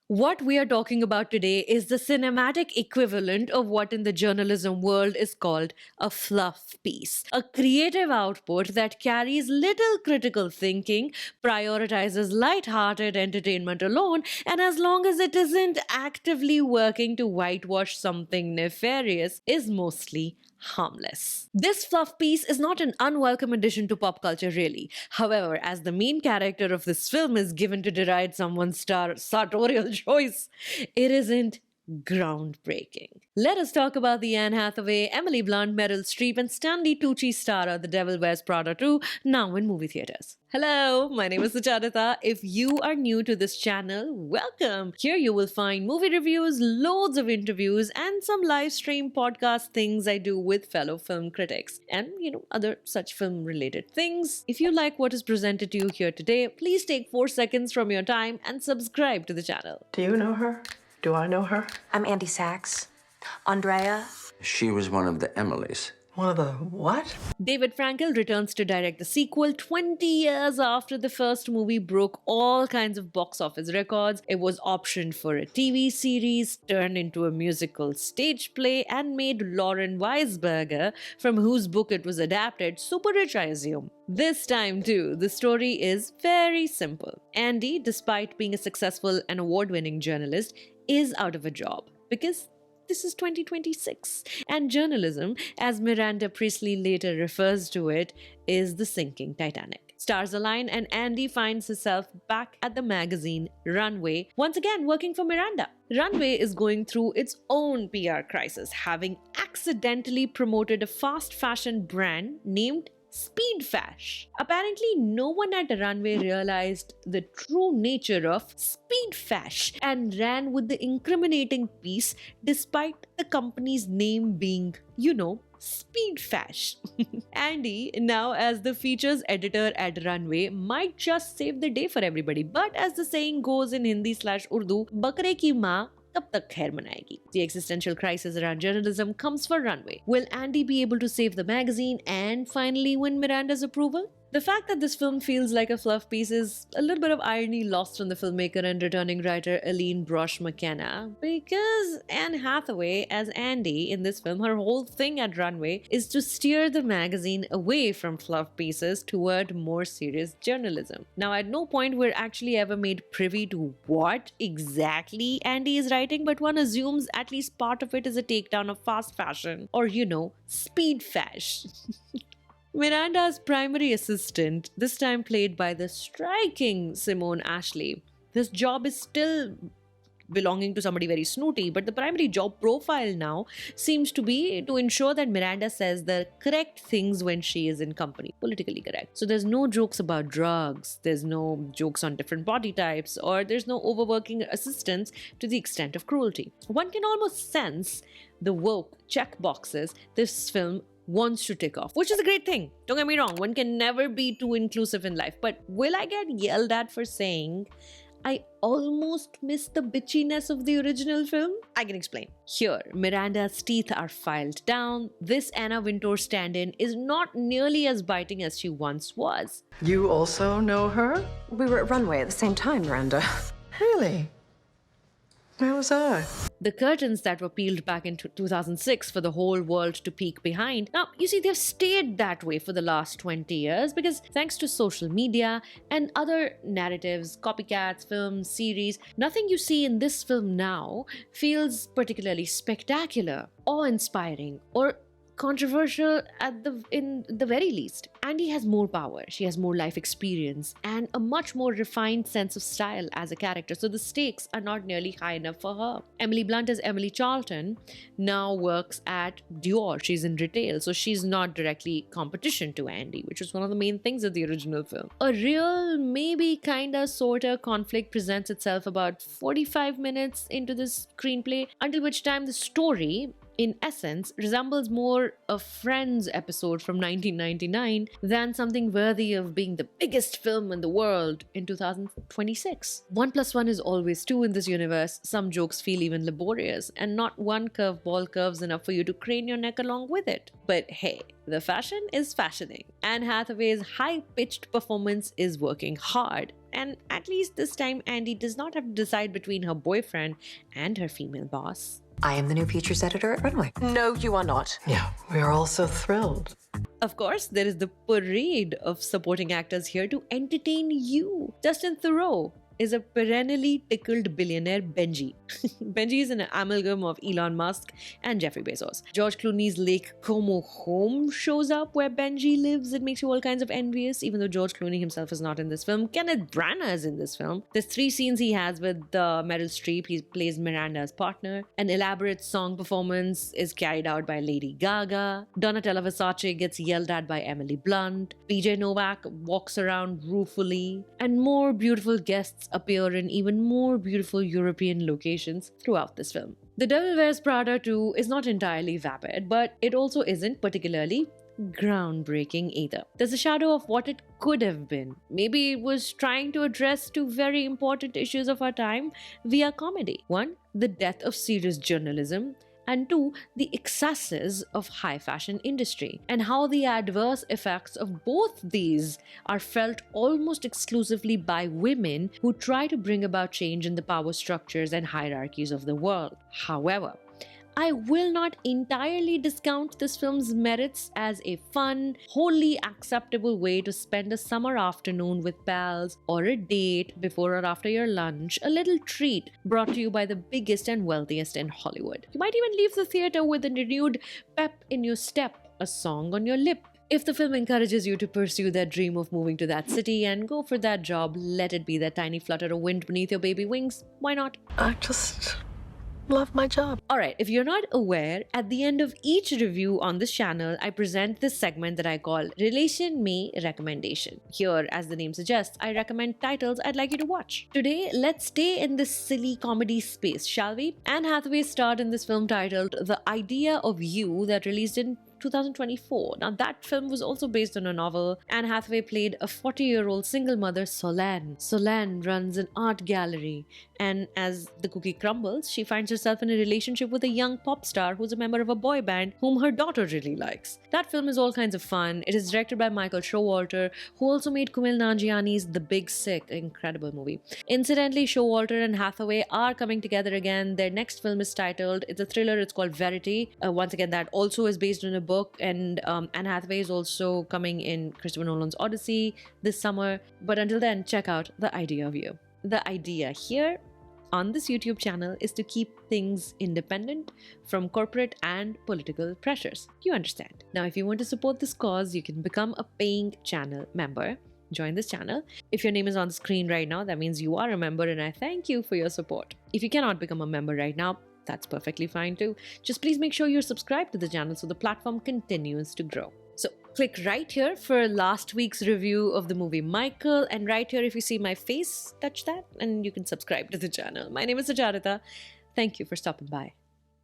What we are talking about today is the cinematic equivalent of what in the journalism world is called a fluff piece. A creative output that carries little critical thinking, prioritizes light-hearted entertainment alone, and as long as it isn't actively working to whitewash something nefarious, is mostly harmless. This fluff piece is not an unwelcome addition to pop culture, really. However, as the main character of this film is given to deride someone's sartorial choice, it isn't groundbreaking. Let us talk about the Anne Hathaway, Emily Blunt, Meryl Streep, and Stanley Tucci star of The Devil Wears Prada 2, now in movie theaters. Hello, my name is Sucharita. If you are new to this channel, welcome. Here you will find movie reviews, loads of interviews, and some live stream podcast things I do with fellow film critics, and other such film related things. If you like what is presented to you here today, please take 4 seconds from your time and subscribe to the channel. Do you know her? Do I know her? I'm Andy Sachs. Andrea. She was one of the Emilys. One of the what? David Frankel returns to direct the sequel 20 years after the first movie broke all kinds of box office records. It was optioned for a TV series, turned into a musical stage play, and made Lauren Weisberger, from whose book it was adapted, super rich, I assume. This time too, the story is very simple. Andy, despite being a successful and award-winning journalist, is out of a job because this is 2026, and journalism, as Miranda Priestly later refers to it, is the sinking Titanic. Stars align and Andy finds herself back at the magazine Runway, once again working for Miranda. Runway is going through its own PR crisis, having accidentally promoted a fast fashion brand named Speed Fash. Apparently, no one at Runway realized the true nature of Speed Fash and ran with the incriminating piece despite the company's name being, Speed Fash. Andy, now as the features editor at Runway, might just save the day for everybody. But as the saying goes in Hindi/Urdu, bakre ki maa कब तक खैर मनाएगी? The existential crisis around journalism comes for Runway. Will Andy be able to save the magazine and finally win Miranda's approval? The fact that this film feels like a fluff piece is a little bit of irony lost on the filmmaker and returning writer Aline Brosh McKenna, because Anne Hathaway as Andy in this film, her whole thing at Runway is to steer the magazine away from fluff pieces toward more serious journalism. Now, at no point we're actually ever made privy to what exactly Andy is writing, but one assumes at least part of it is a takedown of fast fashion, or speed fash. Miranda's primary assistant, this time played by the striking Simone Ashley. This job is still belonging to somebody very snooty, but the primary job profile now seems to be to ensure that Miranda says the correct things when she is in company, politically correct. So there's no jokes about drugs, there's no jokes on different body types, or there's no overworking assistants to the extent of cruelty. One can almost sense the woke check boxes this film wants to tick off, which is a great thing. Don't get me wrong, one can never be too inclusive in life, but will I get yelled at for saying I almost missed the bitchiness of the original film? I can explain. Here, Miranda's teeth are filed down. This Anna Wintour stand-in is not nearly as biting as she once was. You also know her? We were at Runway at the same time, Miranda. Really? Where was I? The curtains that were peeled back in 2006 for the whole world to peek behind. Now, you see, they've stayed that way for the last 20 years because thanks to social media and other narratives, copycats, films, series, nothing you see in this film now feels particularly spectacular, awe-inspiring, or controversial in the very least. Andy has more power, she has more life experience, and a much more refined sense of style as a character, so the stakes are not nearly high enough for her. Emily Blunt as Emily Charlton now works at Dior. She's in retail, so she's not directly competition to Andy, which was one of the main things of the original film. A real, maybe kinda sorta conflict presents itself about 45 minutes into this screenplay, until which time the story in essence, resembles more a Friends episode from 1999 than something worthy of being the biggest film in the world in 2026. 1 plus 1 is always 2 in this universe. Some jokes feel even laborious, and not one curveball curves enough for you to crane your neck along with it. But hey, the fashion is fashioning. Anne Hathaway's high-pitched performance is working hard. And at least this time, Andy does not have to decide between her boyfriend and her female boss. I am the new features editor at Runway. No, you are not. Yeah, we are all so thrilled. Of course, there is the parade of supporting actors here to entertain you. Justin Theroux is a perennially tickled billionaire Benji. Benji is an amalgam of Elon Musk and Jeffrey Bezos. George Clooney's Lake Como home shows up where Benji lives. It makes you all kinds of envious, even though George Clooney himself is not in this film. Kenneth Branagh is in this film. There's 3 scenes he has with Meryl Streep. He plays Miranda's partner. An elaborate song performance is carried out by Lady Gaga. Donatella Versace gets yelled at by Emily Blunt. PJ Novak walks around ruefully. And more beautiful guests appear in even more beautiful European locations throughout this film. The Devil Wears Prada 2 is not entirely vapid, but it also isn't particularly groundbreaking either. There's a shadow of what it could have been. Maybe it was trying to address 2 very important issues of our time via comedy. 1, the death of serious journalism, and 2, the excesses of high fashion industry, and how the adverse effects of both these are felt almost exclusively by women who try to bring about change in the power structures and hierarchies of the world. However, I will not entirely discount this film's merits as a fun, wholly acceptable way to spend a summer afternoon with pals, or a date before or after your lunch, a little treat brought to you by the biggest and wealthiest in Hollywood. You might even leave the theater with a renewed pep in your step, a song on your lip. If the film encourages you to pursue that dream of moving to that city and go for that job, let it be that tiny flutter of wind beneath your baby wings. Why not? I just love my job. Alright, if you're not aware, at the end of each review on this channel, I present this segment that I call Relation Me Recommendation. Here, as the name suggests, I recommend titles I'd like you to watch. Today, let's stay in this silly comedy space, shall we? Anne Hathaway starred in this film titled The Idea of You that released in 2024. Now, that film was also based on a novel. Anne Hathaway played a 40-year-old single mother, Solane. Solane runs an art gallery, and as the cookie crumbles, she finds herself in a relationship with a young pop star who's a member of a boy band whom her daughter really likes. That film is all kinds of fun. It is directed by Michael Showalter, who also made Kumail Nanjiani's The Big Sick, an incredible movie. Incidentally, Showalter and Hathaway are coming together again. Their next film is titled, it's a thriller, it's called Verity. Once again, that also is based on a book, and Anne Hathaway is also coming in Christopher Nolan's Odyssey this summer. But until then, check out The Idea of You. The idea here on this YouTube channel is to keep things independent from corporate and political pressures. You understand. Now, if you want to support this cause, you can become a paying channel member. Join this channel. If your name is on the screen right now, that means you are a member, and I thank you for your support. If you cannot become a member right now, that's perfectly fine too. Just please make sure you're subscribed to the channel so the platform continues to grow. So click right here for last week's review of the movie Michael, and right here if you see my face, touch that and you can subscribe to the channel. My name is Sucharita. Thank you for stopping by.